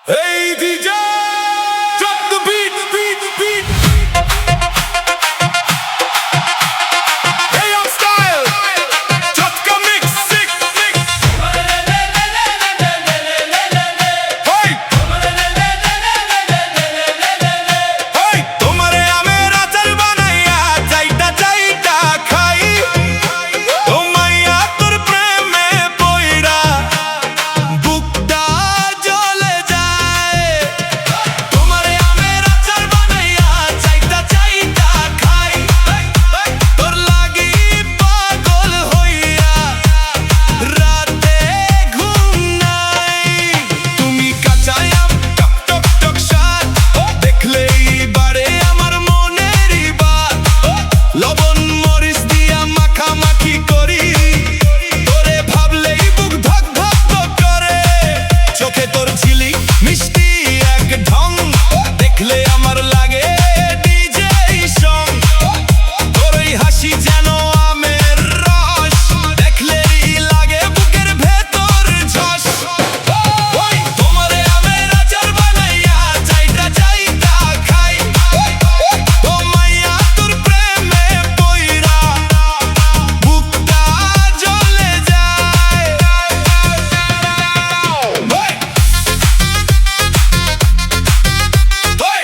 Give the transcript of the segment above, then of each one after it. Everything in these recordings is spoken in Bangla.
Hey DJ, drop the beat, beat, beat. Hey yo style, Chatka mix, sick, mix. Hey, hey, tomare amer achar banaiya, chaita chaita khai. Tomaiya tor preme poira, bukta jole jay. Tomare amer achar banaiya, chaita chaita khai. Tor lagi pagol hoiya, rate ghum nai. Tumi kachai am tok tok tok shot, dekhlei bare amar moneri baat. লবণ মরিচ দিয়া মাখামাখি করি, তোরে ভাবলেই বুক ধক ধক ধক করে। চোখে তোর ঝিলিক মিষ্টি এক ঢং, দেখলে আমার লাগে ডিজে সং। তোর ওই হাসি যেন আমের রস, দেখলেই লাগে বুকের ভেতর ঝস। ওই তোমারে আমের আচার বানাইয়া, চাইটা চাইটা খাই। তোমাইয়া তোর প্রেমে পইরা, বুকটা জ্বলে যায়। ওই, ওই,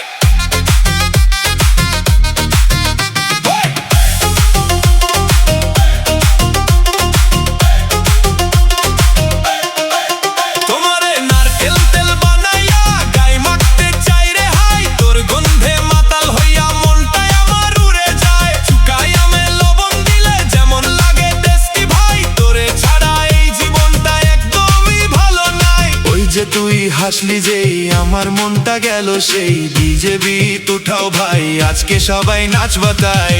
ওই। তোমারে নারকেল তেল বানাইয়া, গায়ে মাখতে চাই রে হাই। তোর গন্ধে মাতাল হইয়া মনটাই আমার উড়ে যায়। চুকাই আমে লবণ দিলে যেমন লাগে টেস্টি ভাই। তোরে ছাড়া এই জীবনটা একদমই ভালো নাই। ওই যে তুই হাসলি যেই, আমার মনটা গেল সেই। ডিজে বিট উঠাও ভাই, আজকে সবাই নাচ বাতাই।